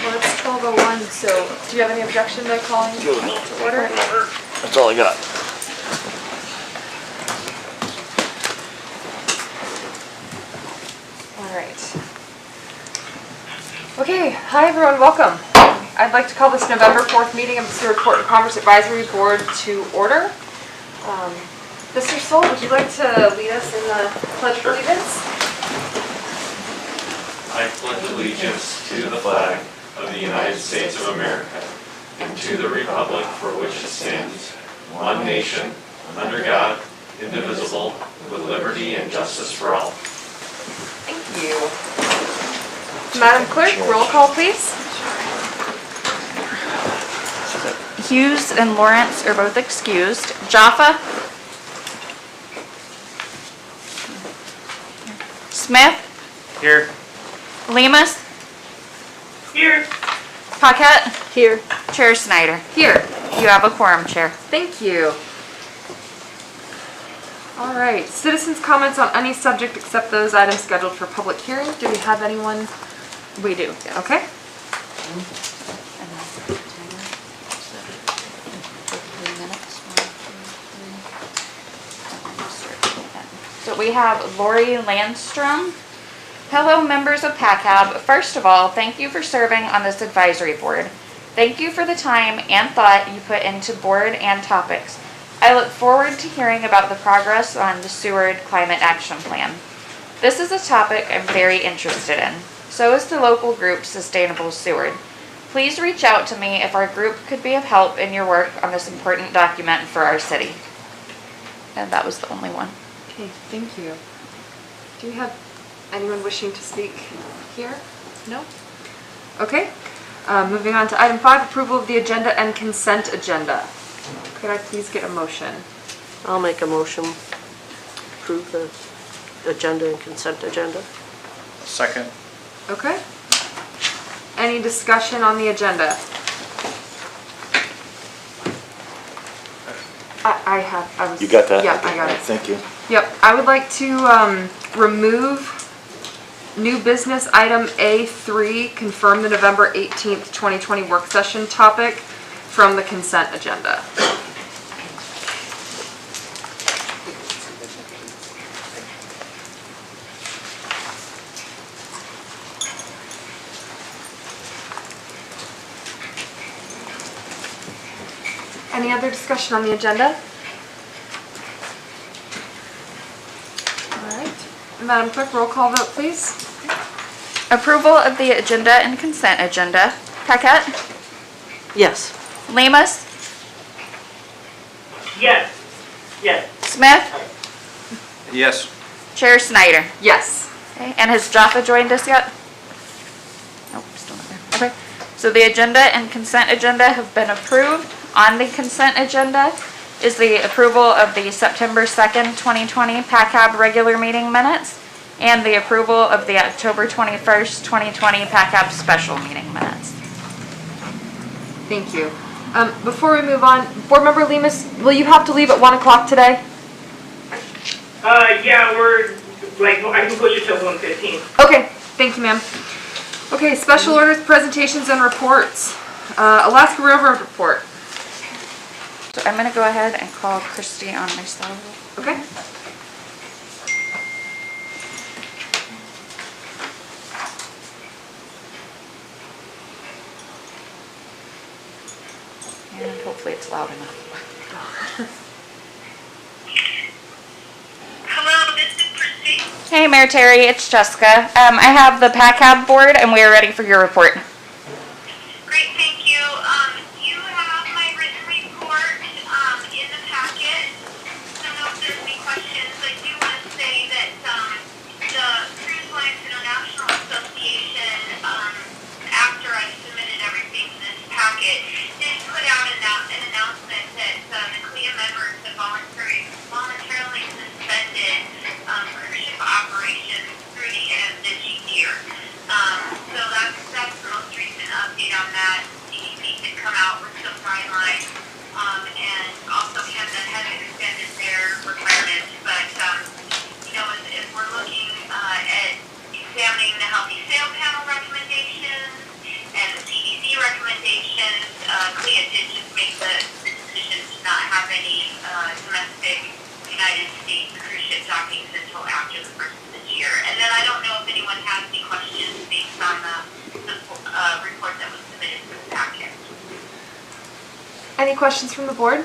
Well, it's 12:01, so do you have any objection to calling to order? That's all I got. All right. Okay, hi everyone, welcome. I'd like to call this November 4th meeting of the Sewer Port and Commerce Advisory Board to order. Mr. Stoll, would you like to lead us in the Pledge of Allegiance? I pledge allegiance to the flag of the United States of America and to the republic for which it stands, one nation, under God, indivisible, with liberty and justice for all. Thank you. Madam Clerk, roll call please. Hughes and Lawrence are both excused. Jaffa? Smith? Here. Lemus? Here. Paquette? Here. Chair Snyder? Here. You have a quorum, Chair. Thank you. All right, citizens' comments on any subject except those items scheduled for public hearing. Do we have anyone? We do. Yes. Okay. So we have Lori Landstrom. Hello, members of PACAB. First of all, thank you for serving on this advisory board. Thank you for the time and thought you put into board and topics. I look forward to hearing about the progress on the Seward Climate Action Plan. This is a topic I'm very interested in. So is the local group Sustainable Seward. Please reach out to me if our group could be of help in your work on this important document for our city. And that was the only one. Okay, thank you. Do we have anyone wishing to speak here? No? Okay. Moving on to item 5, approval of the agenda and consent agenda. Could I please get a motion? I'll make a motion. Approve the agenda and consent agenda. Second. Okay. Any discussion on the agenda? I was. You got that? Yeah, Okay. I got it. Thank you. Yep, I would like to remove new business item A3, confirm the November 18th, 2020 work session topic from the consent agenda. Any other discussion on the agenda? All right. Madam Clerk, roll call vote, please. Approval of the agenda and consent agenda. Paquette? Yes. Lemus? Yes. Yes. Smith? Yes. Chair Snyder? Yes. Okay, and has Jaffa joined us yet? Nope, still not there. Okay, so the agenda and consent agenda have been approved. On the consent agenda is the approval of the September 2nd, 2020 PACAB regular meeting minutes and the approval of the October 21st, 2020 PACAB special meeting minutes. Thank you. Before we move on, Board Member Lemus, will you have to leave at 1 o'clock today? Yeah, we're, I can push it till 1:15. Okay, thank you, ma'am. Okay, special orders, presentations, and reports. Alaska Railroad report. So I'm going to go ahead and call Christy on my cell. Okay. And hopefully it's loud enough. Hello, this is Christy. Hey, Mayor Terry, it's Jessica. I have the PACAB board and we are ready for your report. Great, thank you. You have my written report in the packet. I don't know if there's any questions. I do want to say that the Cruise Lines International Association, after I submitted everything to this packet, did put out an announcement that the CLIA members have voluntarily suspended cruise ship operations through the end of this year. So that's the most recent update on that. CDC did come out with some guidelines, and also Canada has extended their requirements. But as we're looking at examining the Healthy Sail Panel recommendations and the Any questions from the board?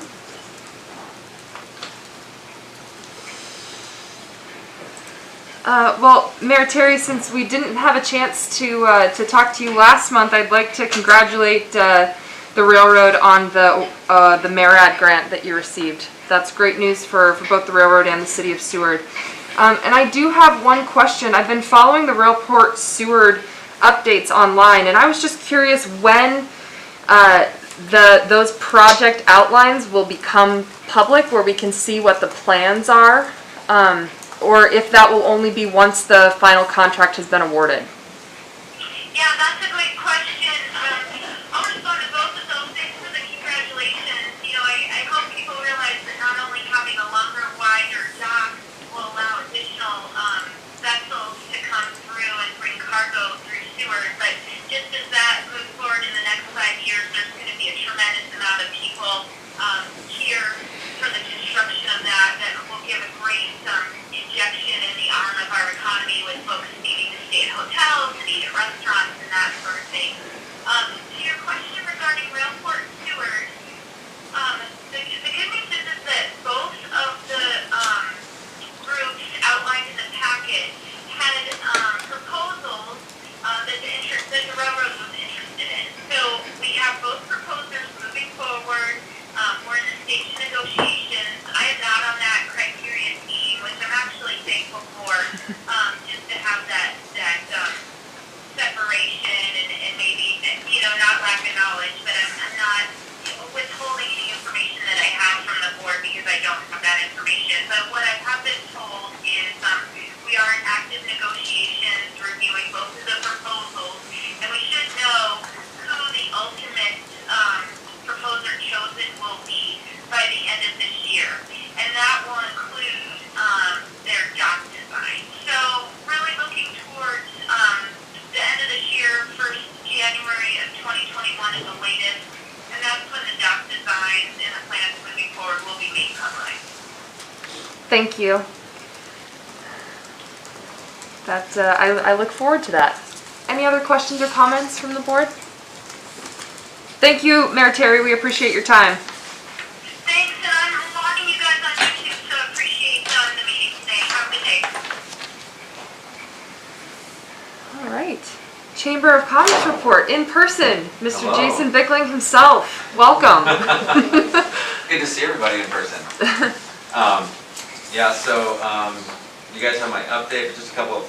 Well, Mayor Terry, since we didn't have a chance to talk to you last month, I'd like to congratulate the railroad on the MARAD grant that you received. That's great news for both the railroad and the city of Seward. And I do have one question. I've been following the Railport Seward updates online, and I was just curious when those project outlines will become public, where we can see what the plans are, or if that will only be once the final contract has been awarded. Yeah, that's a great question. I'll respond to both of those. Thanks for the congratulations. You know, I hope people realize that not only having a longer, wider dock will allow additional vessels to come through and bring cargo through Seward, but just as that moves forward in the next 5 years, there's going to be a tremendous amount of people here for the construction of that will give a great injection in the arm of our economy, with folks needing to stay at hotels and eat at restaurants and that sort of thing. To your question regarding Railport Seward, the good news is that both of the groups outlined in the packet had proposals that the railroad was interested in. So we have both proposers moving forward. We're in the stage of negotiations. I am not on that criteria team, which I'm actually thankful for, just to have that separation and maybe, you know, not lack of knowledge, but I'm not withholding any information that I have from the board because I don't have that information. But what I have been told is we are in active negotiations, reviewing both of the proposals, and we should know who the ultimate proposer chosen will be by the end of this year. And that will include their dock design. So really looking towards the end of this year, 1st January of 2021 is the latest, and that's when the dock designs and the plans moving forward will be made public. Thank you. I look forward to that. Any other questions or comments from the board? Thank you, Mayor Terry. We appreciate your time. Thanks, and I'm watching you guys on YouTube, so appreciate the meeting today. Have a good day. All right. Chamber of Commerce report in person. Mr. Hello. Jason Bickling himself. Welcome. Good to see everybody in person. Yeah, so you guys have my update, but just a couple of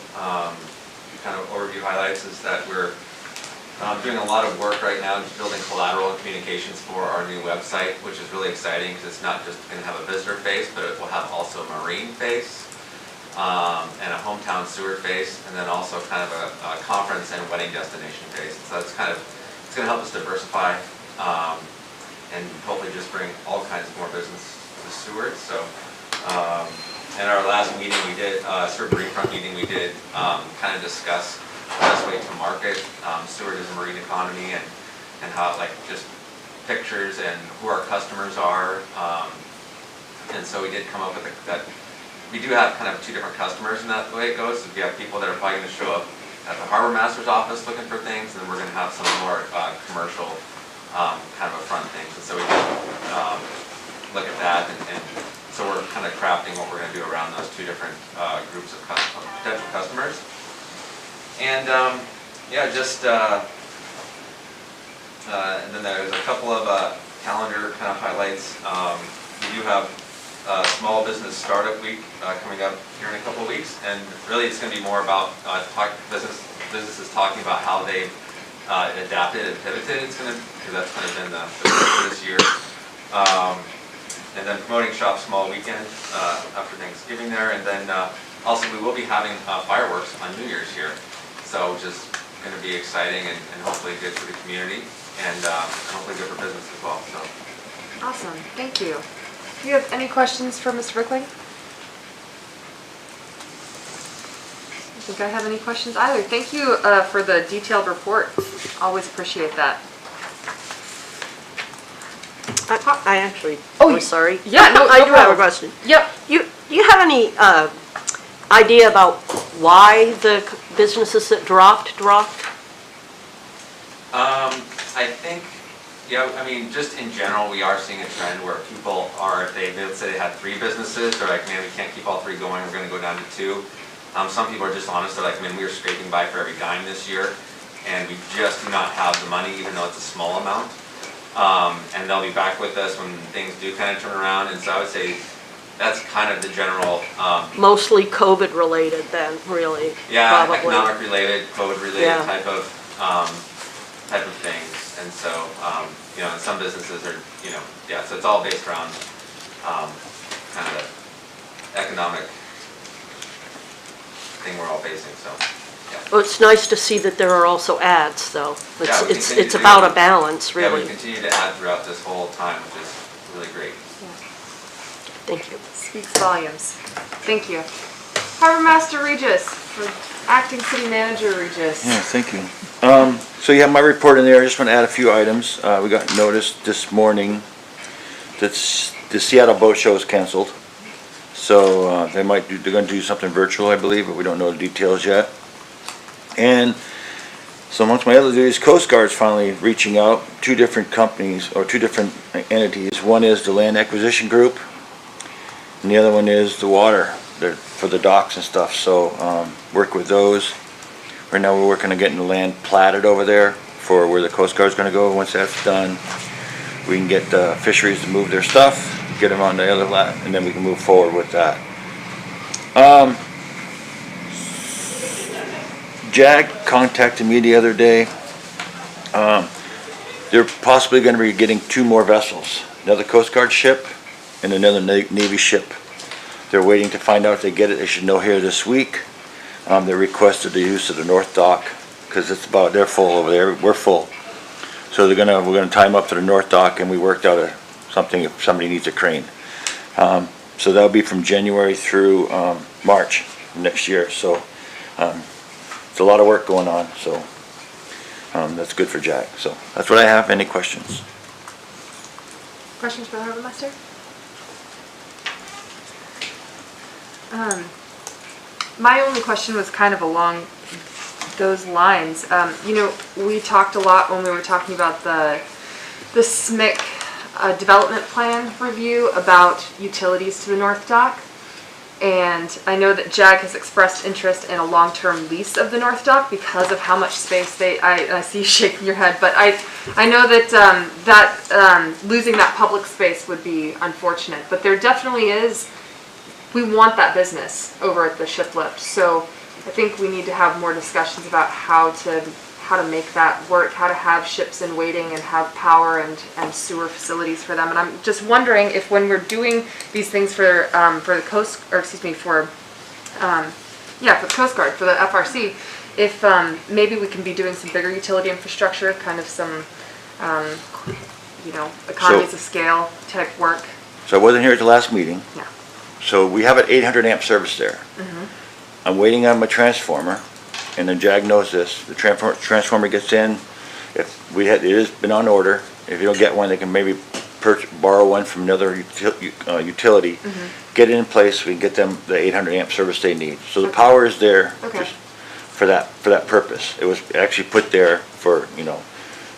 kind of overview highlights is that we're doing a lot of work right now just building collateral and communications for our new website, which is really exciting because it's not just going to have a visitor face, but it will have also a marine face and a hometown Seward face, and then also kind of a conference and wedding destination face. So it's going to help us diversify and hopefully just bring all kinds of more business to Seward. So in our last meeting we did, Seward Beachfront meeting, we did kind of discuss the best way to market Seward as a marine economy and how, like, just pictures and who our customers are. And so we did come up with that. We do have kind of two different customers in that way it goes. So we have people that are probably going to show up at the harbor master's office looking for things, and then we're going to have some more commercial kind of upfront things. And so we did look at that, and so we're kind of crafting what we're going to do around those two different groups of potential customers. And yeah, just and then there's a couple of calendar kind of highlights. We do have Small Business Startup Week coming up here in a couple of weeks, and really it's going to be more about businesses talking about how they've adapted and pivoted. It's going to, because that's kind of been the for this year. And then promoting Shop Small weekend after Thanksgiving there, and then also we will be having fireworks on New Year's here, so which is going to be exciting and hopefully good for the community and hopefully good for business as well. So Awesome. Thank you. Do you have any questions for Mr. Bickling? I don't think I have any questions either. Thank you for the detailed report. Always appreciate that. I actually, Oh, I'm sorry. yeah, no I do have a problem. question. Yep. You have any idea about why the businesses that dropped? I think Yeah, I mean, just in general, we are seeing a trend where people are, let's say they had 3 businesses, they're like, man, we can't keep all 3 going, we're gonna go down to 2. Some people are just honest, they're like, man, we were scraping by for every dime this year, and we just do not have the money, even though it's a small amount. And they'll be back with us when things do kind of turn around, and so I would say that's kind of the general, Mostly COVID related then, really, yeah, probably. economic related, COVID related Yeah. type of things. And so, you know, and some businesses are, you know, yeah, so it's all based around kind of the economic thing we're all facing, so, yeah. Well, it's nice to see that there are also ads, though. Yeah, we continue It's to- about a balance, Yeah, we really. continue to add throughout this whole time, which is really great. Thank you. Speaks volumes. Thank you. Harbor Master Regis, for Acting City Manager Regis. Yeah, thank you. So you have my report in there. I just want to add a few items. We got notice this morning that the Seattle Boat Show is canceled. So they're going to do something virtual, I believe, but we don't know the details yet. And so amongst my other duties, Coast Guard's finally reaching out. 2 different companies, or 2 different entities. One is the Land Acquisition Group, and the other one is the water. They're for the docks and stuff, so work with those. Right now we're working on getting the land platted over there for where the Coast Guard's gonna go. Once that's done, we can get the fisheries to move their stuff, get them on the other lot, and then we can move forward with that. Jag contacted me the other day. They're possibly gonna be getting 2 more vessels, another Coast Guard ship and another Navy ship. They're waiting to find out if they get it. They should know here this week. They requested the use of the North Dock because they're full over there. We're full, so we're gonna tie them up to the North Dock, and we worked out something if somebody needs a crane. So that'll be from January through March next year. So it's a lot of work going on. So that's good for Jack. So that's what I have. Any questions? Questions for the Harbor Master? My only question was kind of along those lines. You know, we talked a lot when we were talking about the SMIC development plan review about utilities to the North Dock. And I know that JAG has expressed interest in a long-term lease of the North Dock because of how much space I see you shaking your head, but I know that losing that public space would be unfortunate. But there definitely is, we want that business over at the ship lift. So I think we need to have more discussions about how to make that work, how to have ships in waiting and have power and sewer facilities for them. And I'm just wondering if when we're doing these things for the Coast, or excuse me, for the Coast Guard, for the FRC, if maybe we can be doing some bigger utility infrastructure, kind of some, economies of scale type work. So I wasn't here at the last meeting. Yeah. So we have an 800 amp service there. I'm waiting on my transformer, and then Jag knows this. The transformer gets in. If it has been on order. If you don't get one, they can maybe borrow one from another utility. Get it in place. We can get them the 800 amp service they need. So the power is there just for that purpose. It was actually put there for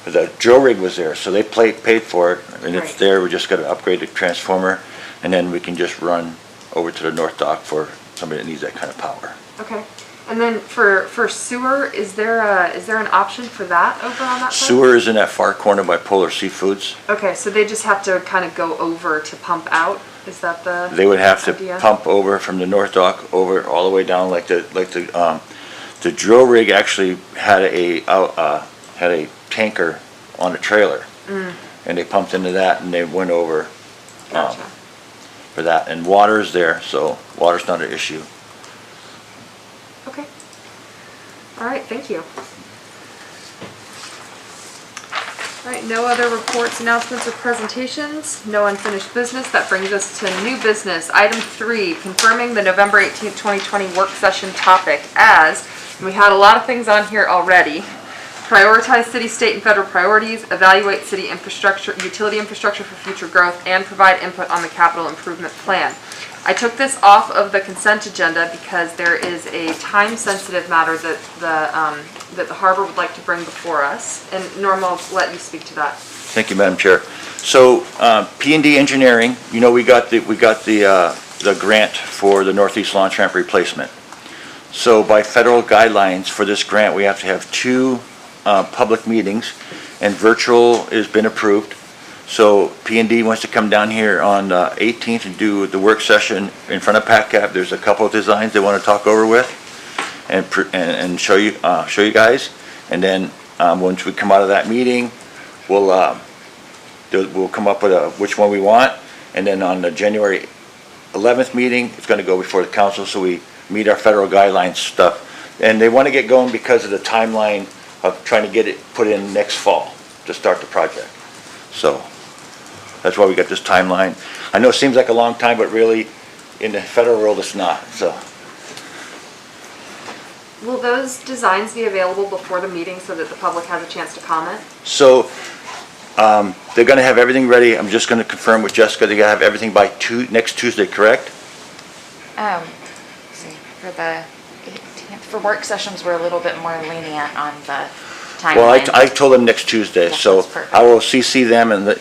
the drill rig was there, so they paid for it, and it's there. We just got to upgrade the transformer, and then we can just run over to the North Dock for somebody that needs that kind of power. Okay. And then for sewer, is there an option for that over on that side? Sewer is in that far corner by Polar Seafoods. Okay, so they just have to kind of go over to pump out? Is that the They would have to idea? pump over from the North Dock over all the way down, like the drill rig actually had a tanker on a trailer, and they pumped into that and they went over Gotcha. for that. And water's there, so water's not an issue. Okay. All right, thank you. All right, no other reports, announcements, or presentations. No unfinished business. That brings us to new business. Item 3, confirming the November 18th, 2020 work session topic as, we had a lot of things on here already. Prioritize city, state, and federal priorities, evaluate city infrastructure, utility infrastructure for future growth, and provide input on the capital improvement plan. I took this off of the consent agenda because there is a time-sensitive matter that the harbor would like to bring before us, and Norma, I'll let you speak to that. Thank you, Madam Chair. So, P&D Engineering, you know, we got the grant for the northeast launch ramp replacement. So by federal guidelines for this grant, we have to have 2 public meetings, and virtual has been approved. So P&D wants to come down here on 18th and do the work session in front of PACCAB. There's a couple of designs they want to talk over with and show you guys. And then once we come out of that meeting, we'll come up with which one we want. And then on the January 11th meeting, it's going to go before the council, so we meet our federal guidelines stuff. And they want to get going because of the timeline of trying to get it put in next fall to start the project. So that's why we got this timeline. I know it seems like a long time, but really in the federal world it's not. So Will those designs be available before the meeting so that the public has a chance to comment? So they're going to have everything ready. I'm just going to confirm with Jessica. They're going to have everything by next Tuesday, correct? Let's see, for the 18th, for work sessions, we're a little bit more lenient on the timeline. Well, I told them next Tuesday, Yeah, so that's perfect. I will CC them and let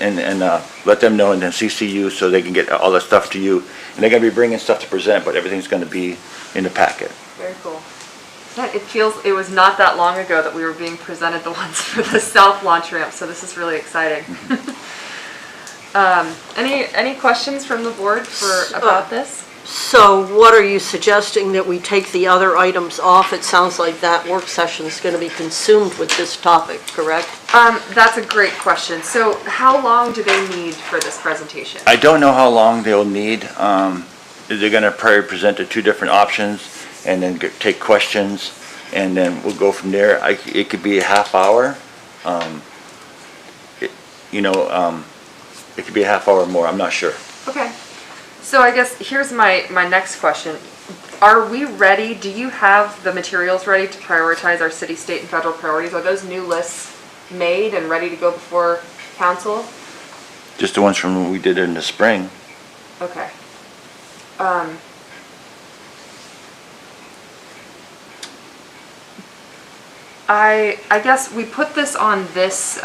them know, and then CC you so they can get all that stuff to you. And they're going to be bringing stuff to present, but everything's going to be in the packet. Very cool. Yeah, it was not that long ago that we were being presented the ones for the south launch ramp, so this is really exciting. Any questions from the board about this? So what are you suggesting, that we take the other items off? It sounds like that work session is going to be consumed with this topic, correct? That's a great question. So how long do they need for this presentation? I don't know how long they'll need. They're going to probably present the 2 different options and then take questions, and then we'll go from there. It could be a half hour. It could be a half hour or more. I'm not sure. Okay. So I guess here's my next question. Are we ready? Do you have the materials ready to prioritize our city, state, and federal priorities? Are those new lists made and ready to go before council? Just the ones from when we did it in the spring. Okay. I guess we put this on this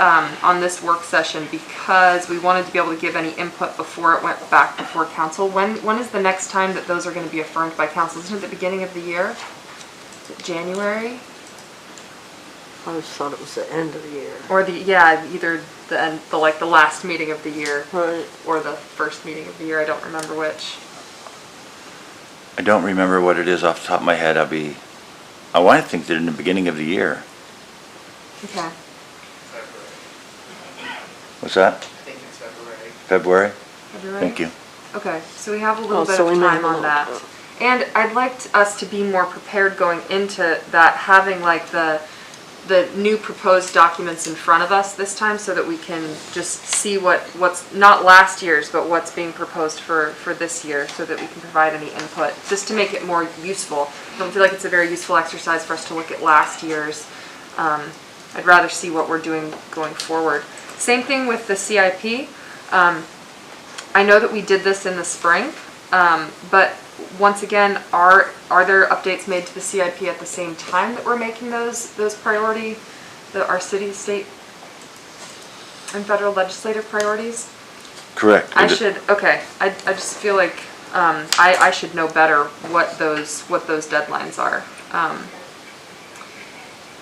work session because we wanted to be able to give any input before it went back before council. When is the next time that those are going to be affirmed by council? Isn't it the beginning of the year? Is it January? I always thought it was the end of the year. Or either the end, the last meeting of the year, Right. or the first meeting of the year. I don't remember which. I don't remember what it is off the top of my head. I want to think they're in the beginning of the year. Okay. What's that? I think it's February. February? February? Thank you. Okay, so we have a little bit so of we may time have a on little- that. And I'd like us to be more prepared going into that, having like the new proposed documents in front of us this time, so that we can just see what's not last year's, but what's being proposed for this year, so that we can provide any input, just to make it more useful. I don't feel like it's a very useful exercise for us to look at last year's. I'd rather see what we're doing going forward. Same thing with the CIP. I know that we did this in the spring, but once again, are there updates made to the CIP at the same time that we're making those priority, our city, state, and federal legislative priorities? Correct. I just feel like I should know better what those deadlines are.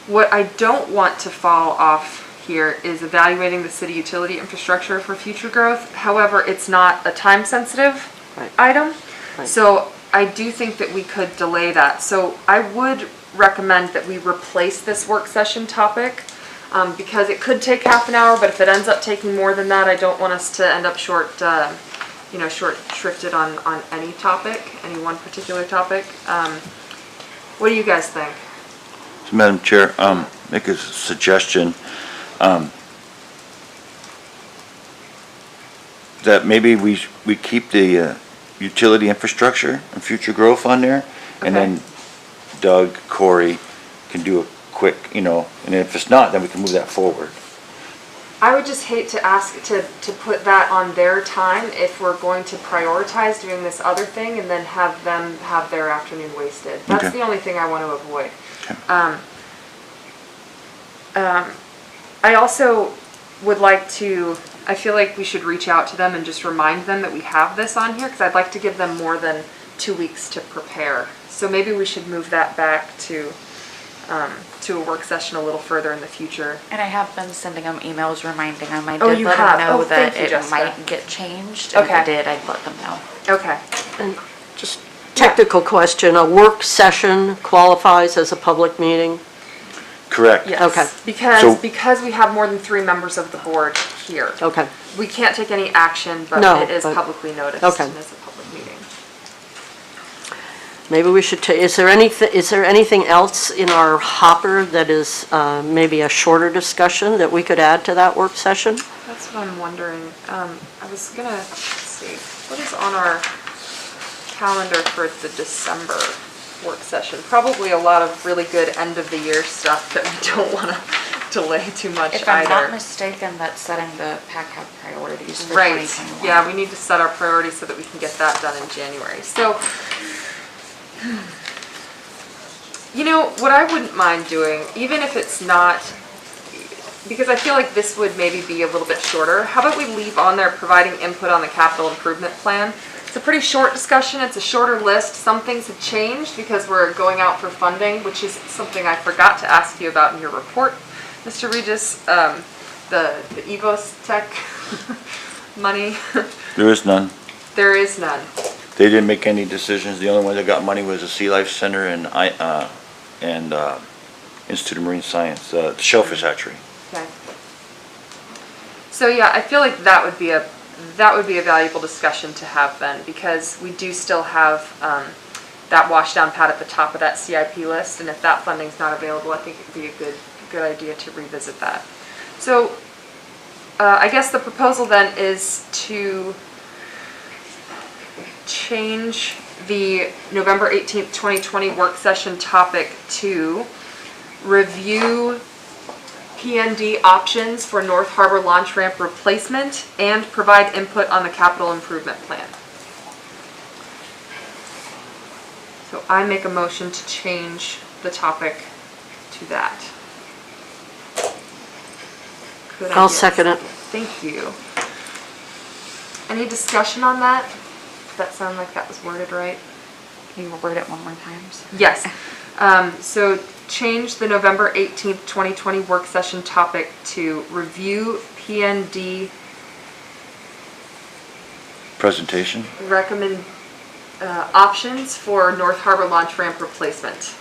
What I don't want to fall off here is evaluating the city utility infrastructure for future growth. However, it's not a time-sensitive Right. item, Right. so I do think that we could delay that. So I would recommend that we replace this work session topic, because it could take half an hour, but if it ends up taking more than that, I don't want us to end up short-shrifted on any topic, any one particular topic. What do you guys think? So, Madam Chair, make a suggestion. That maybe we keep the utility infrastructure and future growth on there, and Okay. then Doug, Corey can do a quick, and if it's not, then we can move that forward. I would just hate to ask to put that on their time if we're going to prioritize doing this other thing and then have them have their afternoon wasted. That's Okay. the only thing I want to avoid. Okay. I also would like to, I feel like we should reach out to them and just remind them that we have this on here, because I'd like to give them more than 2 weeks to prepare. So maybe we should move that back to a work session a little further in the future. And I have been sending them emails reminding them. I Oh, did you let have? them know Oh, that thank you, it Jessica. might get changed. And if Okay. it did, I'd let them know. Okay. And just technical question, a work session qualifies as a public meeting? Correct. Yes. Okay. So- Because we have more than 3 members of the board here. Okay. We can't take any action, but No, it is but- publicly noticed Okay. and is a public meeting. Maybe we should, is there anything else in our hopper that is maybe a shorter discussion that we could add to that work session? That's what I'm wondering. I was gonna, let's see, what is on our calendar for the December work session? Probably a lot of really good end of the year stuff that we don't wanna delay too much If I'm not either. mistaken, that's setting the PACAB priorities for Right, 2021. yeah, we need to set our priorities so that we can get that done in January. So, you know, what I wouldn't mind doing, even if it's not, because I feel like this would maybe be a little bit shorter, how about we leave on there providing input on the capital improvement plan? It's a pretty short discussion, it's a shorter list. Some things have changed because we're going out for funding, which is something I forgot to ask you about in your report, Mr. Regis. The EVOS Tech money, There is none. there is none. They didn't make any decisions. The only one that got money was the Sea Life Center and Institute of Marine Science, the shellfish hatchery. Okay. So yeah, I feel like that would be a valuable discussion to have then, because we do still have that washdown pad at the top of that CIP list, and if that funding's not available, I think it would be a good idea to revisit that. So I guess the proposal then is to change the November 18th, 2020 work session topic to review PND options for North Harbor launch ramp replacement and provide input on the capital improvement plan. So I make a motion to change the topic to that. Could I I'll get- second it. Thank you. Any discussion on that? Does that sound like that was worded right? Can you word it one more time? Yes. So change the November 18th, 2020 work session topic to review PND Presentation? recommend options for North Harbor launch ramp replacement.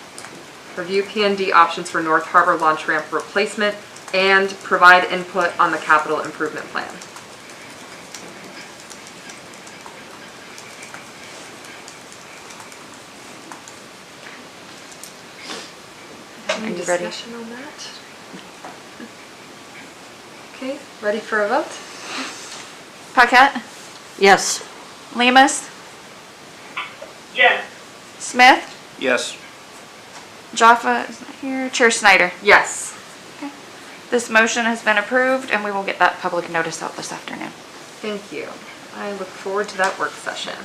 Review PND options for North Harbor launch ramp replacement and provide input on the capital improvement plan. Are Any you ready? discussion on that? Okay, ready for a vote? Paquette, Yes. Lemus, Yes. Smith, Yes. Jaffa is not here, Chair Snyder. Yes. This motion has been approved and we will get that public notice out this afternoon. Thank you. I look forward to that work session.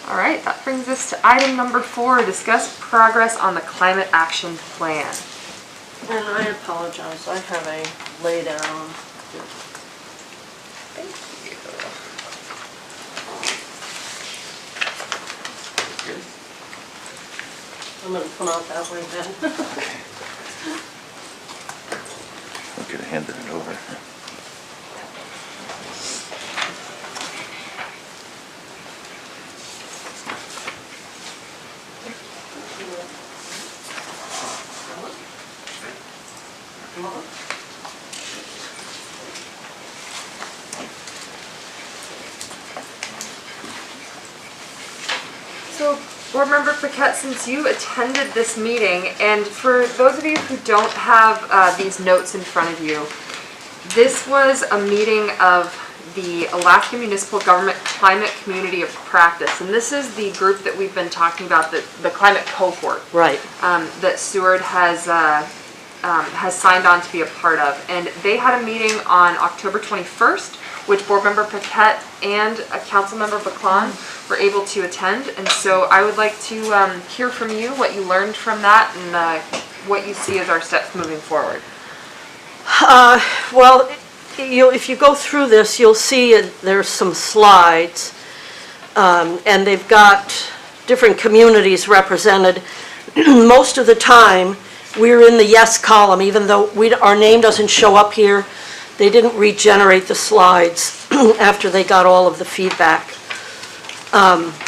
All right, that brings us to item number 4, discuss progress on the climate action plan. And I apologize, I have a lay down. I'm gonna come out that way then. We could have handed it over. So, Board Member Paquette, since you attended this meeting, and for those of you who don't have these notes in front of you, this was a meeting of the Alaskan Municipal Government Climate Community of Practice, and this is the group that we've been talking about, the climate cohort. Right. That Seward has signed on to be a part of. And they had a meeting on October 21st, which Board Member Paquette and Council Member Baclan were able to attend. And so I would like to hear from you what you learned from that and what you see as our steps moving forward. Well, if you go through this, you'll see there's some slides, and they've got different communities represented. Most of the time, we're in the yes column, even though our name doesn't show up here. They didn't regenerate the slides after they got all of the feedback.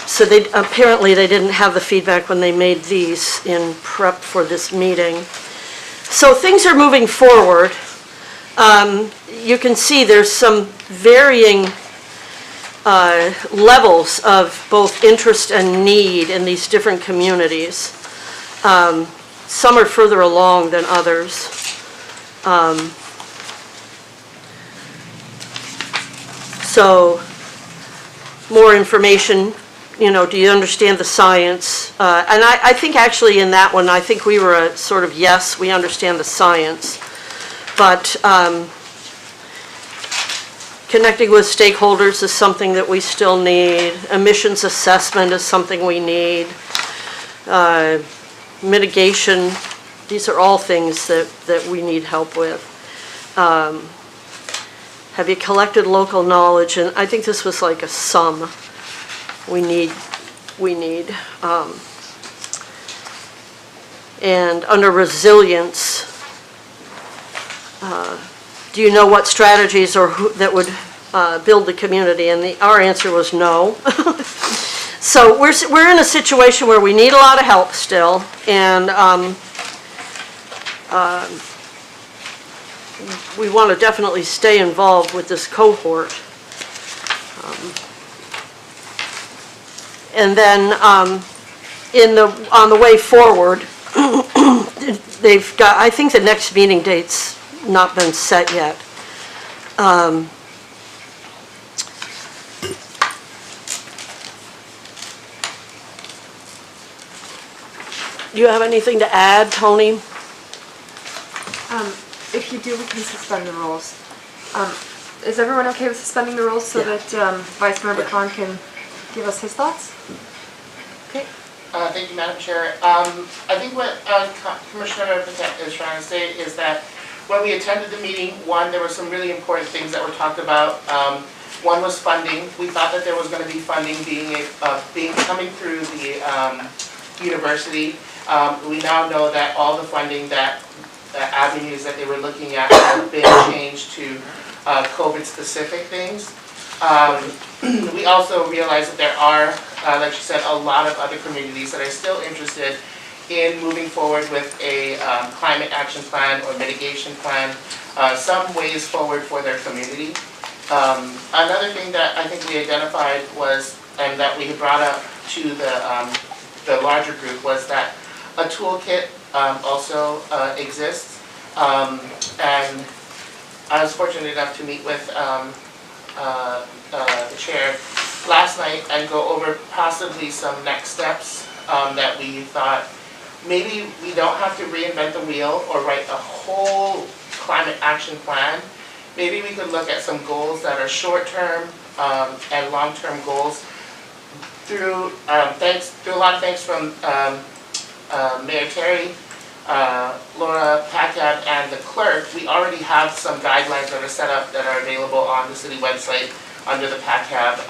So apparently they didn't have the feedback when they made these in prep for this meeting. So things are moving forward. You can see there's some varying levels of both interest and need in these different communities. Some are further along than others. So more information, do you understand the science? And I think actually in that one, I think we were a sort of yes, we understand the science. But connecting with stakeholders is something that we still need. Emissions assessment is something we need. Mitigation, these are all things that we need help with. Have you collected local knowledge? And I think this was like a sum we need. And under resilience, do you know what strategies that would build the community? And our answer was no. So we're in a situation where we need a lot of help still, and we want to definitely stay involved with this cohort. And then on the way forward, they've got, I think the next meeting date's not been set yet. Do you have anything to add, Tony? If you do, we can suspend the rules. Is everyone okay with suspending the rules so that Vice Member Khan can give us his thoughts? Okay. Thank you, Madam Chair. I think what Commissioner Patek is trying to say is that when we attended the meeting, one, there were some really important things that were talked about. One was funding. We thought that there was going to be funding coming through the university. We now know that all the funding the avenues that they were looking at have been changed to COVID-specific things. We also realize that there are, like you said, a lot of other communities that are still interested in moving forward with a climate action plan or mitigation plan, some ways forward for their community. Another thing that I think we identified was, and that we had brought up to the larger group, was that a toolkit also exists. And I was fortunate enough to meet with the chair last night and go over possibly some next steps that we thought maybe we don't have to reinvent the wheel or write a whole climate action plan. Maybe we could look at some goals that are short-term and long-term goals. Through a lot of thanks from Mayor Terry, Laura Packab, and the clerk, we already have some guidelines that are set up that are available on the city website under the Packab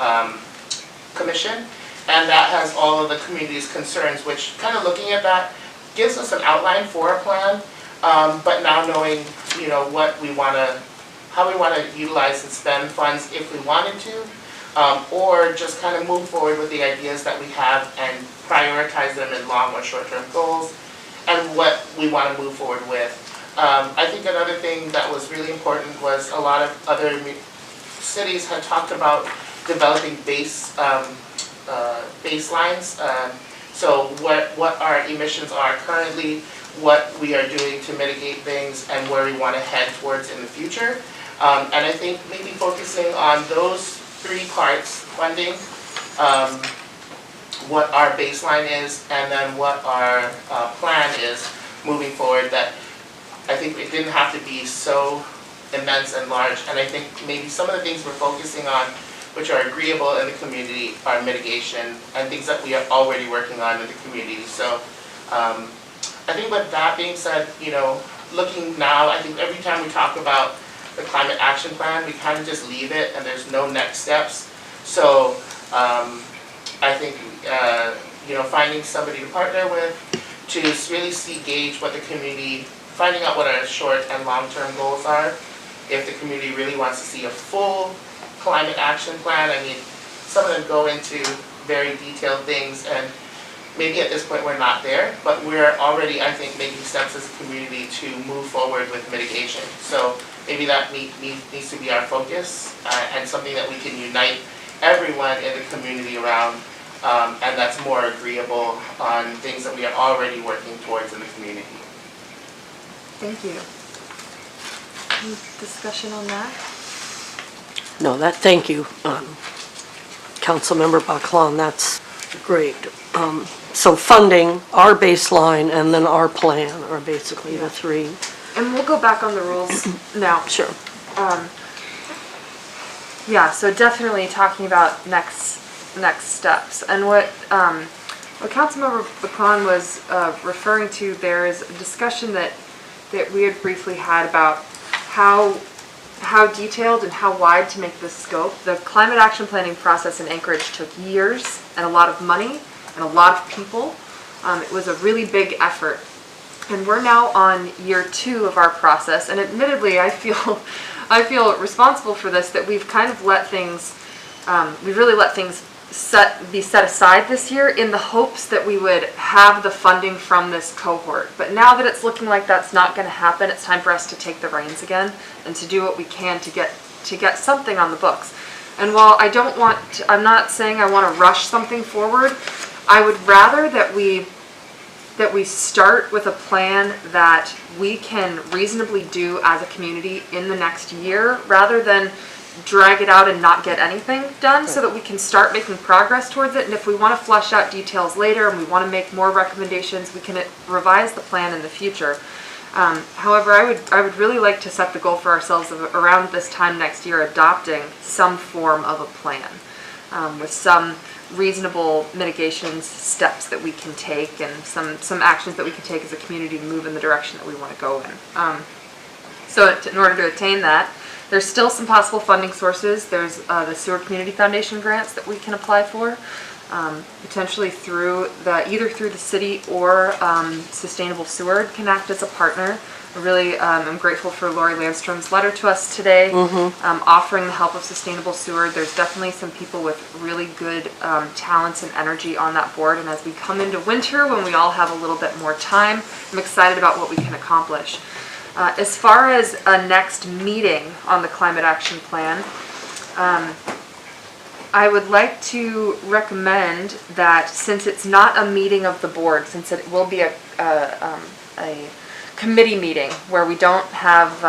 Commission, and that has all of the community's concerns, which kind of looking at that gives us an outline for a plan, but now knowing, what we want to, how we want to utilize and spend funds if we wanted to, or just kind of move forward with the ideas that we have and prioritize them in long or short-term goals, and what we want to move forward with. I think another thing that was really important was a lot of other cities had talked about developing baselines. So what our emissions are currently, what we are doing to mitigate things, and where we want to head towards in the future. And I think maybe focusing on those three parts, funding, what our baseline is, and then what our plan is moving forward, that I think it didn't have to be so immense and large. And I think maybe some of the things we're focusing on, which are agreeable in the community, are mitigation and things that we are already working on in the community. So I think with that being said, looking now, I think every time we talk about the climate action plan, we kind of just leave it and there's no next steps. So I think, finding somebody to partner with, to really gauge what the community, finding out what our short and long-term goals are. If the community really wants to see a full climate action plan, I mean, some of them go into very detailed things, and maybe at this point we're not there, but we're already, I think, making steps as a community to move forward with mitigation. So maybe that needs to be our focus, and something that we can unite everyone in the community around, and that's more agreeable on things that we are already working towards in the community. Thank you. Any discussion on that? No, thank you, Councilmember Baclan, that's great. So funding, our baseline, and then our plan are basically the three. And we'll go back on the rules now. Sure. Yeah, so definitely talking about next steps. And what Councilmember Baclan was referring to, there is a discussion that we had briefly had about how detailed and how wide to make this scope. The climate action planning process in Anchorage took years and a lot of money and a lot of people. It was a really big effort. And we're now on year 2 of our process, and admittedly I feel responsible for this, that we've kind of let things, we've really let things be set aside this year in the hopes that we would have the funding from this cohort. But now that it's looking like that's not going to happen, it's time for us to take the reins again and to do what we can to get something on the books. And while I'm not saying I want to rush something forward, I would rather that we start with a plan that we can reasonably do as a community in the next year, rather than drag it out and not get anything done, so that we can start making progress towards it. And if we want to flesh out details later and we want to make more recommendations, we can revise the plan in the future. However, I would really like to set the goal for ourselves of around this time next year adopting some form of a plan with some reasonable mitigation steps that we can take, and some actions that we can take as a community to move in the direction that we want to go in. So in order to attain that, there's still some possible funding sources. There's the Sewer Community Foundation grants that we can apply for, potentially either through the city or Sustainable Sewer can act as a partner. I really am grateful for Lori Landstrom's letter to us today, offering the help of Sustainable Sewer. There's definitely some people with really good talents and energy on that board, and as we come into winter, when we all have a little bit more time, I'm excited about what we can accomplish. As far as a next meeting on the Climate Action Plan, I would like to recommend that, since it's not a meeting of the board, since it will be a committee meeting where we don't have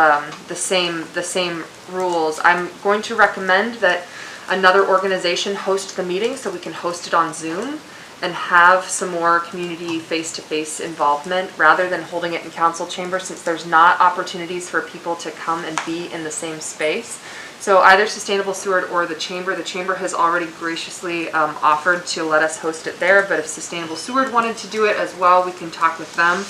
the same rules, I'm going to recommend that another organization host the meeting, so we can host it on Zoom and have some more community face-to-face involvement rather than holding it in council chamber, since there's not opportunities for people to come and be in the same space. So either Sustainable Sewer or the Chamber. The Chamber has already graciously offered to let us host it there, but if Sustainable Sewer wanted to do it as well, we can talk with them.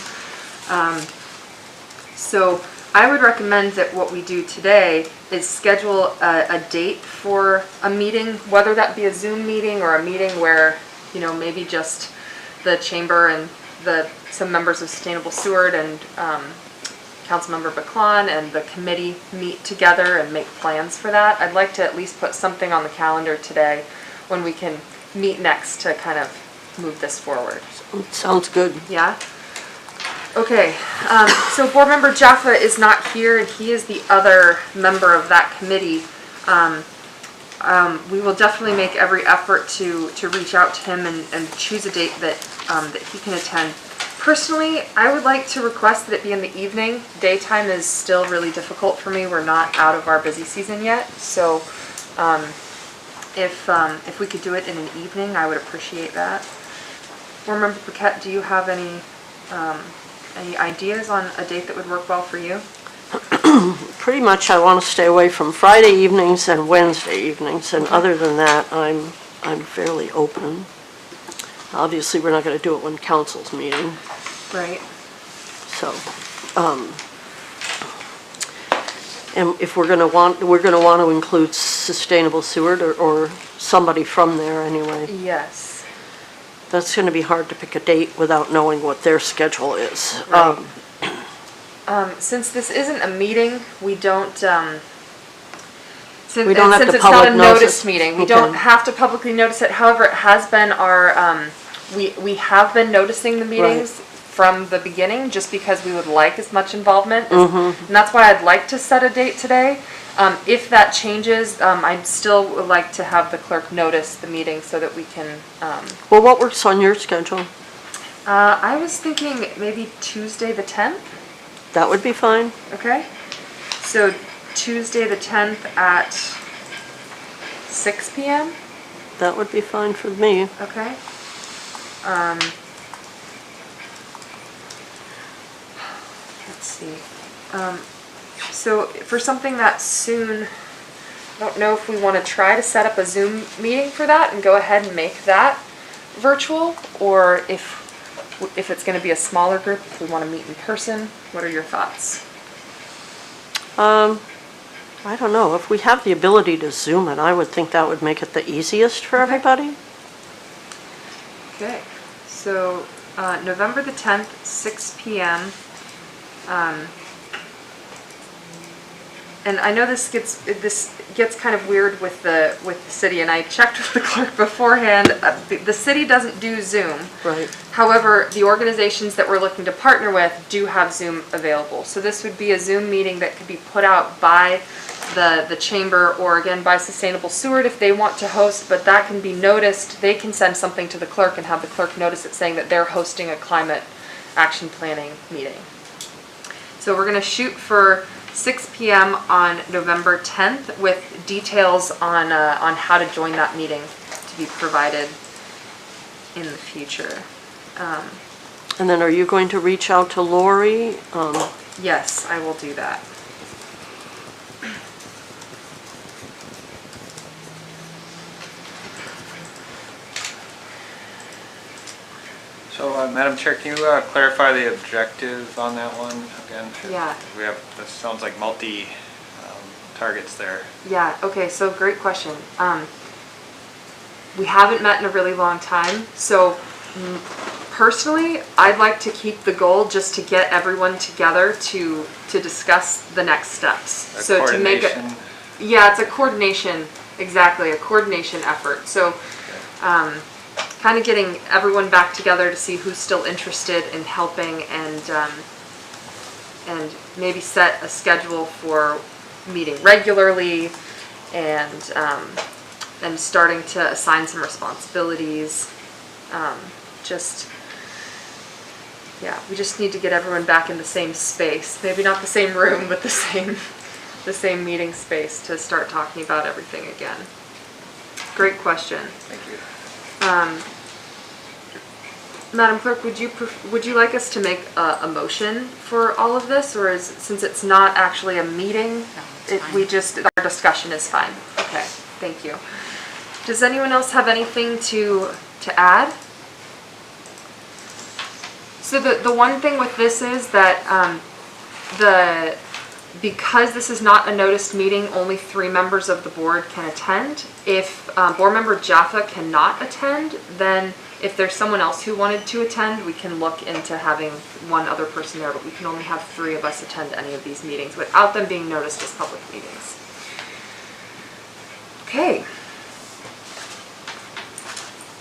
So I would recommend that what we do today is schedule a date for a meeting, whether that be a Zoom meeting or a meeting where, maybe just the Chamber and some members of Sustainable Sewer and Councilmember Baclan and the committee meet together and make plans for that. I'd like to at least put something on the calendar today when we can meet next to kind of move this forward. Sounds good. Yeah? Okay, so Board Member Jaffa is not here, and he is the other member of that committee. We will definitely make every effort to reach out to him and choose a date that he can attend. Personally, I would like to request that it be in the evening. Daytime is still really difficult for me. We're not out of our busy season yet, so if we could do it in an evening, I would appreciate that. Board Member Paquette, do you have any ideas on a date that would work well for you? Pretty much I want to stay away from Friday evenings and Wednesday evenings, and other than that, I'm fairly open. Obviously, we're not going to do it when council's meeting. Right. So, And if we're gonna want to include sustainable sewer or somebody from there anyway. Yes. That's gonna be hard to pick a date without knowing what their schedule is. Right. Since this isn't a meeting, we don't, We don't have since to it's not a public notice notice meeting, we Okay. don't have to publicly notice it. However, it has been we have been noticing the meetings from the beginning, just because we would like as much involvement. And that's why I'd like to set a date today. If that changes, I'd still would like to have the clerk notice the meeting so that we can, Well, what works on your schedule? I was thinking maybe Tuesday the 10th. That would be fine. Okay, so Tuesday the 10th at 6 p.m., That would be fine for me. okay? Let's see. So for something that soon, I don't know if we want to try to set up a Zoom meeting for that and go ahead and make that virtual, or if it's going to be a smaller group, if we want to meet in person. What are your thoughts? I don't know. If we have the ability to Zoom it, I would think that would make it the easiest for everybody. Okay, so November the 10th, 6 p.m. And I know this gets kind of weird with the city, and I checked with the clerk beforehand. The city doesn't do Zoom. Right. However, the organizations that we're looking to partner with do have Zoom available. So this would be a Zoom meeting that could be put out by the chamber, or again by Sustainable Sewer if they want to host, but that can be noticed. They can send something to the clerk and have the clerk notice it saying that they're hosting a climate action planning meeting. So we're going to shoot for 6 p.m. on November 10th with details on how to join that meeting to be provided in the future. And then are you going to reach out to Lori? Yes, I will do that. So, Madam Chair, can you clarify the objective on that one again? Yeah. We have, this sounds like multi-targets there. Yeah, okay, so great question. We haven't met in a really long time, so personally, I'd like to keep the goal just to get everyone together to discuss the next steps. A So to make it, coordination. yeah, it's a coordination, exactly, a coordination effort. So kind of getting everyone back together to see who's still interested in helping, and maybe set a schedule for meeting regularly, and starting to assign some responsibilities. Yeah, we just need to get everyone back in the same space. Maybe not the same room, but the same meeting space to start talking about everything again. Great question. Thank you. Madam Clerk, would you like us to make a motion for all of this, or since it's not actually a meeting, our discussion is fine? Okay, thank you. Does anyone else have anything to add? So the one thing with this is that because this is not a noticed meeting, only 3 members of the board can attend. If board member Jaffa cannot attend, then if there's someone else who wanted to attend, we can look into having one other person there, but we can only have 3 of us attend any of these meetings without them being noticed as public meetings. Okay.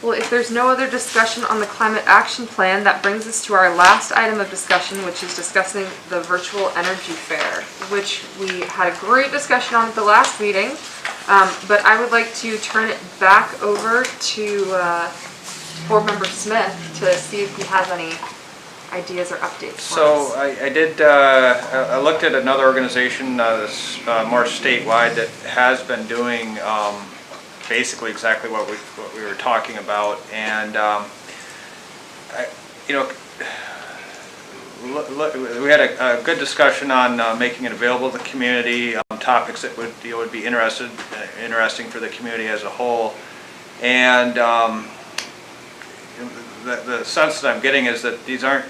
Well, if there's no other discussion on the climate action plan, that brings us to our last item of discussion, which is discussing the virtual energy fair, which we had a great discussion on at the last meeting. But I would like to turn it back over to Board Member Smith to see if he has any ideas or updates for So us. I looked at another organization that's more statewide that has been doing basically exactly what we were talking about, and we had a good discussion on making it available to the community, topics that would be interesting for the community as a whole, and the sense that I'm getting is that these aren't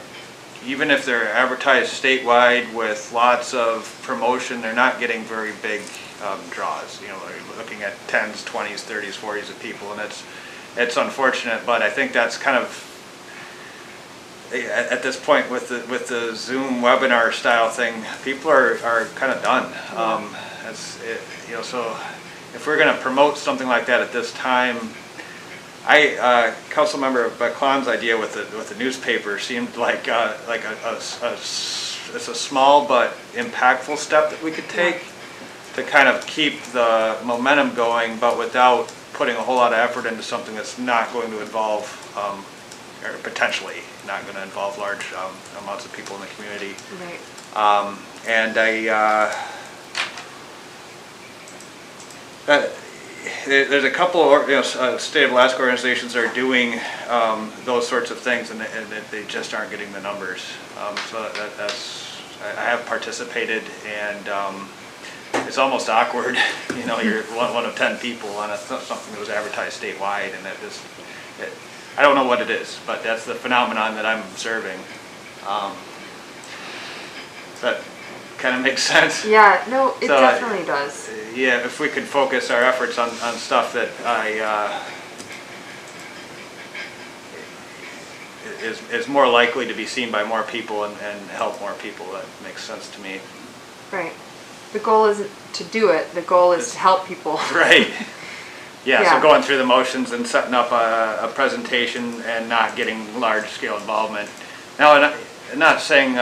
even if they're advertised statewide with lots of promotion, they're not getting very big draws. You know, they're looking at 10s, 20s, 30s, 40s of people, and it's unfortunate, but I think that's kind of, at this point with the Zoom webinar style thing, people are kind of done. You know, so if we're going to promote something like that at this time, Councilmember Baclan's idea with the newspaper seemed like it's a small but impactful step that we could take to kind of keep the momentum going, but without putting a whole lot of effort into something that's not going to involve, or potentially not going to involve large amounts of people in the community. Right. And there's a couple of state of Alaska organizations that are doing those sorts of things, and they just aren't getting the numbers. So I have participated, and it's almost awkward. You know, you're one of 10 people on something that was advertised statewide, and I don't know what it is, but that's the phenomenon that I'm observing. That kind of makes sense. Yeah, no, it So, definitely does. Yeah, if we could focus our efforts on stuff that is more likely to be seen by more people and help more people, that makes sense to me. Right. The goal isn't to do it, the goal is to help people. Right. Yeah, Yeah. so going through the motions and setting up a presentation and not getting large-scale involvement. Now, I'm not saying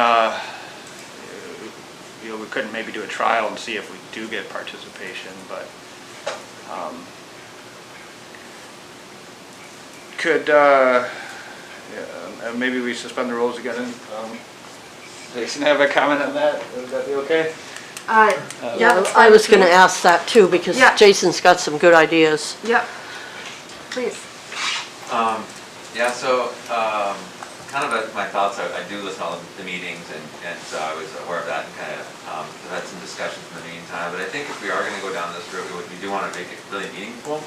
you know, we couldn't maybe do a trial and see if we do get participation, but could maybe we suspend the rules again and Jason have a comment on that? Would that be okay? Yeah, that's fine I was with me. going to ask that too, because Yeah. Jason's got some good ideas. Yep. Please. Yeah, so kind of my thoughts are, I do listen to all the meetings, and so I was aware of that and kind of had some discussions in the meantime. But I think if we are going to go down this route, we do want to make it really meaningful.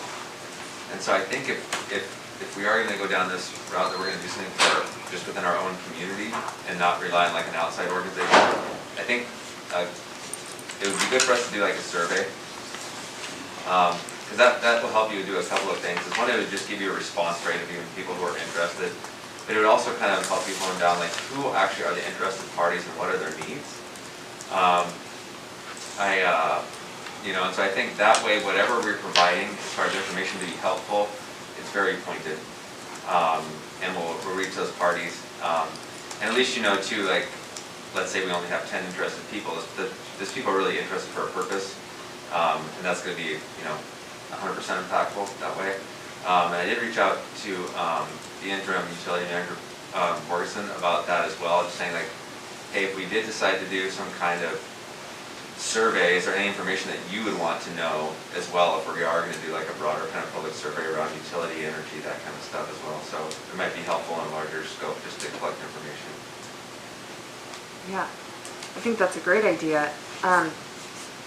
And so I think if we are going to go down this route, that we're going to do something for just within our own community and not rely on like an outside organization, I think it would be good for us to do like a survey. Because that will help you do a couple of things. One, it would just give you a response rate of even people who are interested. But it would also kind of help you hone down like who actually are the interested parties and what are their needs. You know, and so I think that way, whatever we're providing as far as information to be helpful, it's very pointed, and we'll reach those parties. And at least you know too, like, let's say we only have 10 interested people. There's people really interested for a purpose, and that's going to be 100% impactful that way. And I did reach out to the interim utility manager, Morrison, about that as well, just saying like, hey, if we did decide to do some kind of surveys or any information that you would want to know as well, if we are going to do like a broader kind of public survey around utility, energy, that kind of stuff as well. So it might be helpful in a larger scope just to collect information. Yeah, I think that's a great idea.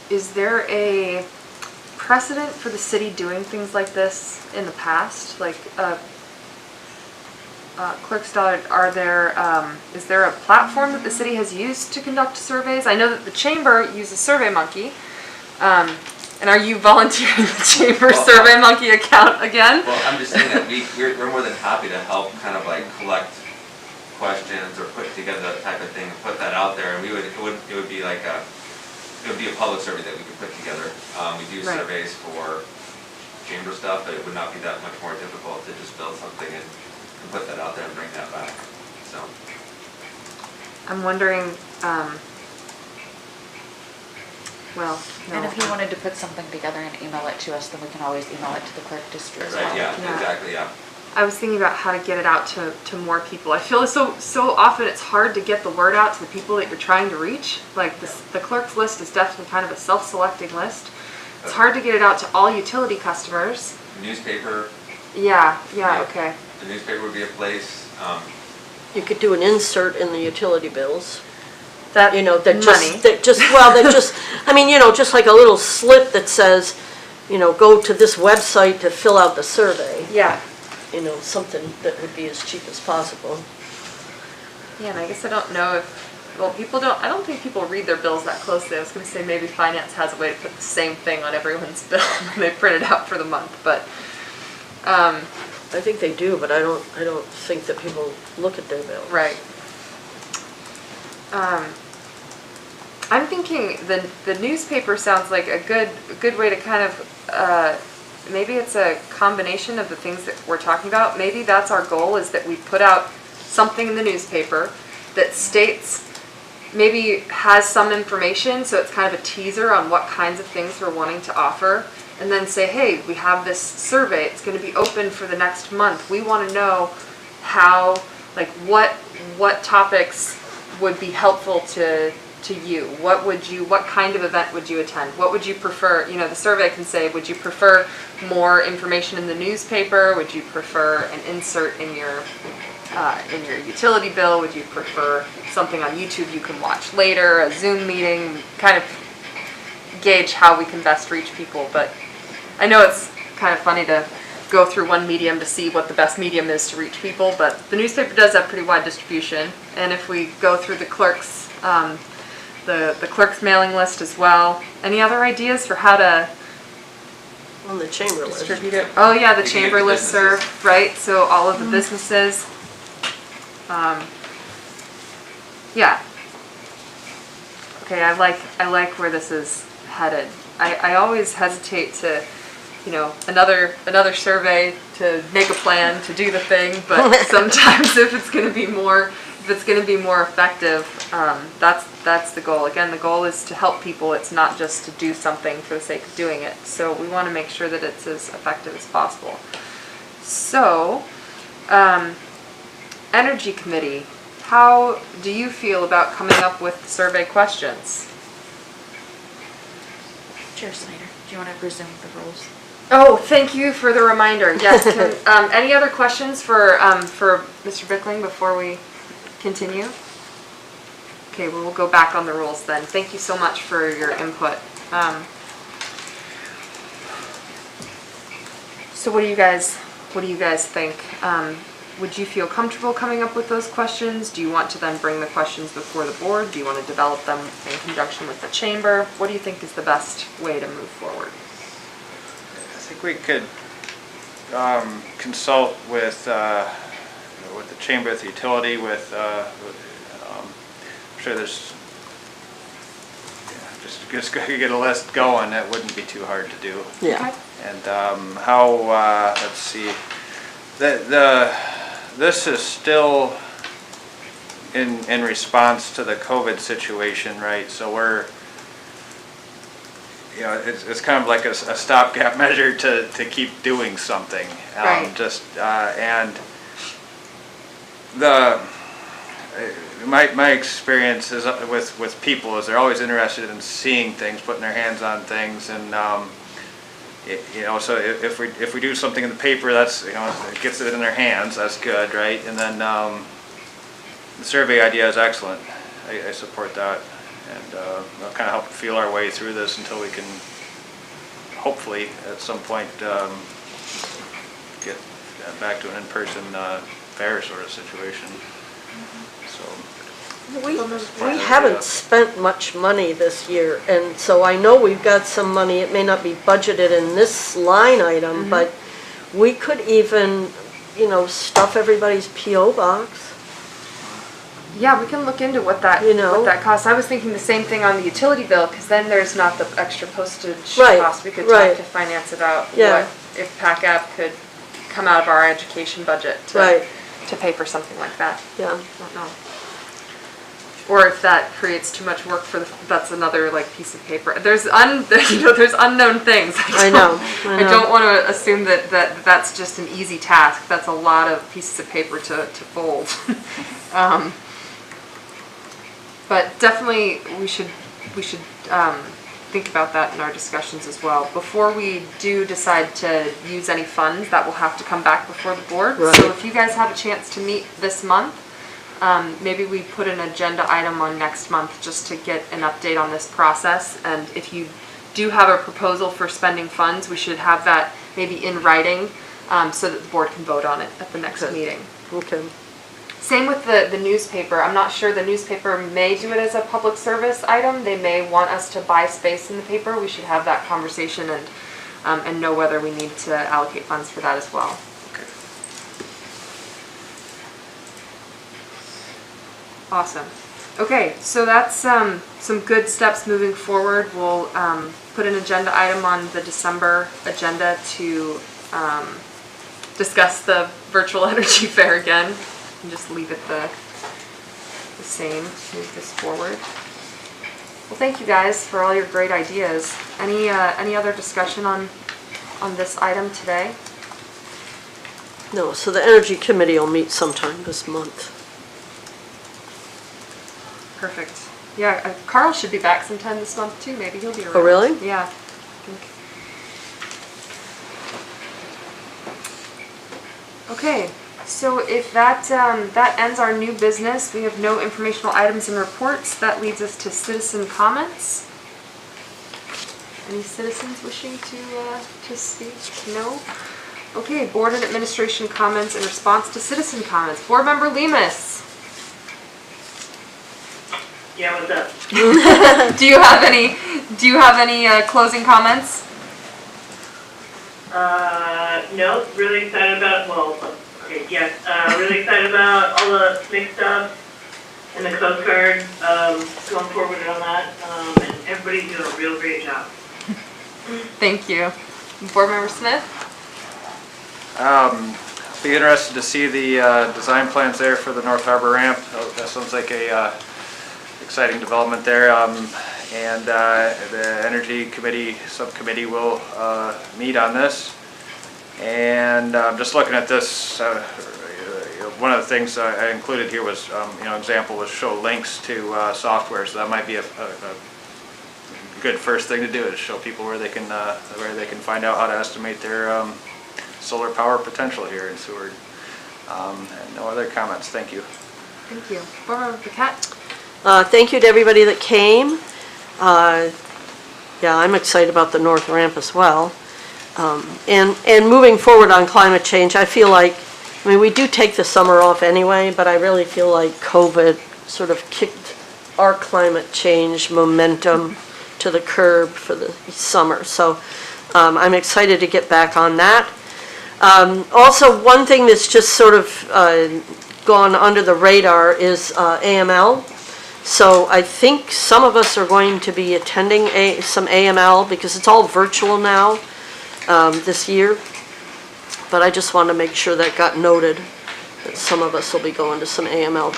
Is there a precedent for the city doing things like this in the past? Like, Clerk's Dollar, is there a platform that the city has used to conduct surveys? I know that the chamber uses SurveyMonkey. And are you volunteering the chamber SurveyMonkey account again? Well, I'm just saying that we're more than happy to help kind of like collect questions or put together that type of thing and put that out there. And it would be like a public survey that we could put together. We do Right. surveys for chamber stuff, but it would not be that much more difficult to just build something and put that out there and bring that back. So I'm wondering, well, no. And if he wanted to put something together and email it to us, then we can always email it to the clerk district as well. right, yeah, Yeah. exactly, yeah. I was thinking about how to get it out to more people. I feel so often it's hard to get the word out to the people that you're trying to reach. Like the clerk's list is definitely kind of a self-selecting list. It's hard to get it out to all utility customers. Newspaper. Yeah, okay. The newspaper would be a place. You could do an insert in the utility bills. That That money. just like a little slip that says, go to this website to fill out the survey. Yeah, Something that would be as cheap as possible. Yeah, and I guess I don't know if, well, I don't think people read their bills that closely. I was gonna say maybe finance has a way to put the same thing on everyone's bill when they print it out for the month, but, I think they do, but I don't think that people look at their bill. right. I'm thinking the newspaper sounds like a good way to kind of, maybe it's a combination of the things that we're talking about. Maybe that's our goal, is that we put out something in the newspaper that states, maybe has some information, so it's kind of a teaser on what kinds of things we're wanting to offer, and then say, hey, we have this survey, it's going to be open for the next month. We want to know how, like, what topics would be helpful to you. What kind of event would you attend? What would you prefer? You know, the survey can say, would you prefer more information in the newspaper? Would you prefer an insert in your utility bill? Would you prefer something on YouTube you can watch later, a Zoom meeting? Kind of gauge how we can best reach people. But I know it's kind of funny to go through one medium to see what the best medium is to reach people, but the newspaper does have pretty wide distribution. And if we go through the clerk's mailing list as well. Any other ideas for how to On the chamber list. distribute it? Oh yeah, the You can chamber get the listserv, right? So all of the businesses. Yeah. Okay, I like where this is headed. I always hesitate to, you know, another survey to make a plan to do the thing, but sometimes if it's going to be more effective, that's the goal. Again, the goal is to help people. It's not just to do something for the sake of doing it. So we want to make sure that it's as effective as possible. So, Energy Committee, how do you feel about coming up with survey questions? Chair Snyder, do you want to resume the rules? Oh, thank you for the reminder. Yes. Any other questions for Mr. Bickling before we continue? Okay, well, we'll go back on the rules then. Thank you so much for your input. So what do you guys think? Would you feel comfortable coming up with those questions? Do you want to then bring the questions before the board? Do you want to develop them in conjunction with the chamber? What do you think is the best way to move forward? I think we could consult with the chamber, with the utility, I'm sure there's, just get a list going. That wouldn't be too hard to do. Yeah. Okay. And let's see, this is still in response to the COVID situation, right? So we're, you know, it's kind of like a stopgap measure to keep doing something. Right. And my experience is with people is they're always interested in seeing things, putting their hands on things, and you know, so if we do something in the paper, that's, you know, it gets it in their hands, that's good, right? And then the survey idea is excellent. I support that, and we'll kind of help feel our way through this until we can hopefully at some point get back to an in-person fair sort of situation. So We haven't spent much money this year, and so I know we've got some money. It may not be budgeted in this line item, but we could even, you know, stuff everybody's P.O. box. Yeah, we can look into what that, You know? what that costs. I was thinking the same thing on the utility bill, because then there's not the extra postage Right, cost. We could right. talk to finance about Yeah. what, if PACAP could come out of our education budget Right. to pay for something like that. Yeah. I don't know. Or if that creates too much work for that's another like piece of paper. There's there's unknown things. I know. I don't want to assume that that's just an easy task. That's a lot of pieces of paper to fold. But definitely we should think about that in our discussions as well. Before we do decide to use any funds, that will have to come back before the board. Right. So if you guys have a chance to meet this month, maybe we put an agenda item on next month just to get an update on this process. And if you do have a proposal for spending funds, we should have that maybe in writing so that the board can vote on it at the next Okay. meeting. Okay. Same with the newspaper. I'm not sure, the newspaper may do it as a public service item. They may want us to buy space in the paper. We should have that conversation and know whether we need to allocate funds for that as well. Awesome. Okay, so that's some good steps moving forward. We'll put an agenda item on the December agenda to discuss the virtual energy fair again, and just leave it the same, move this forward. Well, thank you guys for all your great ideas. Any other discussion on this item today? No, so the Energy Committee will meet sometime this month. Perfect. Yeah, Carl should be back sometime this month too. Maybe he'll be around. Oh, really? Yeah. Okay, so if that ends our new business, we have no informational items and reports. That leads us to citizen comments. Any citizens wishing to speak? No? Okay, board and administration comments in response to citizen comments. Board member Lemus. Yeah, what's up? Do you have any closing comments? No, really excited about, really excited about all the SNCC stuff and the Coast Guard, going forward on that, and everybody's doing a real great job. Thank you. Board member Smith? Be interested to see the design plans there for the North Harbor ramp. That sounds like a exciting development there. And the Energy Committee subcommittee will meet on this. And just looking at this, one of the things I included here was, example was show links to software. So that might be a good first thing to do, is show people where they can find out how to estimate their solar power potential here in Seward. And no other comments. Thank you. Thank you. Board member Paquette? Thank you to everybody that came. Yeah, I'm excited about the North Ramp as well. And moving forward on climate change, I feel like, we do take the summer off anyway, but I really feel like COVID sort of kicked our climate change momentum to the curb for the summer. So I'm excited to get back on that. Also, one thing that's just sort of gone under the radar is AML. So I think some of us are going to be attending some AML because it's all virtual now this year. But I just want to make sure that got noted, that some of us will be going to some AML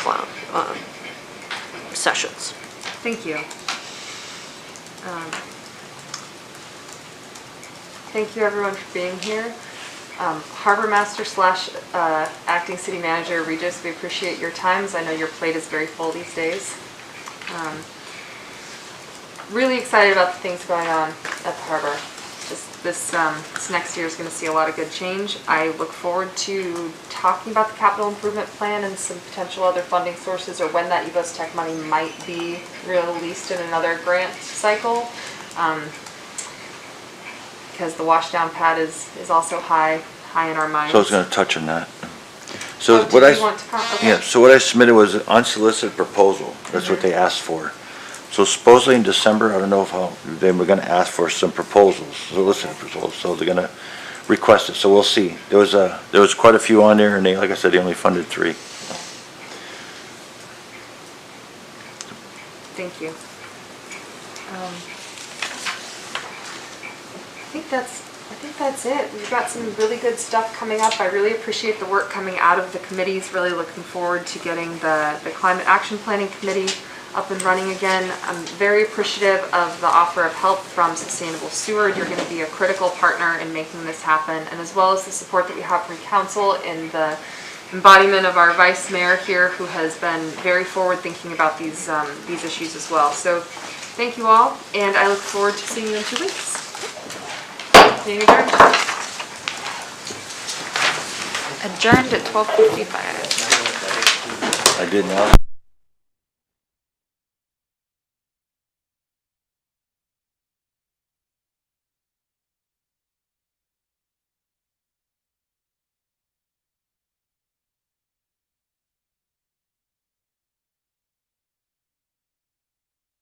sessions. Thank you. Thank you everyone for being here. Harbor Master / Acting City Manager Regis, we appreciate your times. I know your plate is very full these days. Really excited about the things going on at the harbor. This next year is going to see a lot of good change. I look forward to talking about the capital improvement plan and some potential other funding sources, or when that UBUS Tech money might be released in another grant cycle. Because the washdown pad is also high in our minds. So I was going to touch on that. So Oh, did you want to comment? Okay. Yeah, so what I submitted was an unsolicited proposal. That's what they asked for. So supposedly in December, I don't know how, they were going to ask for some proposals, solicited proposals, so they're going to request it, so we'll see. There was quite a few on there, and they, like I said, they only funded 3. Thank you. I think that's it. We've got some really good stuff coming up. I really appreciate the work coming out of the committees. Really looking forward to getting the Climate Action Planning Committee up and running again. I'm very appreciative of the offer of help from Sustainable Seward. You're going to be a critical partner in making this happen, and as well as the support that we have from council in the embodiment of our vice mayor here, who has been very forward thinking about these issues as well. So thank you all, and I look forward to seeing you in 2 weeks. Meeting adjourned. Adjourned at 12:55. I did now.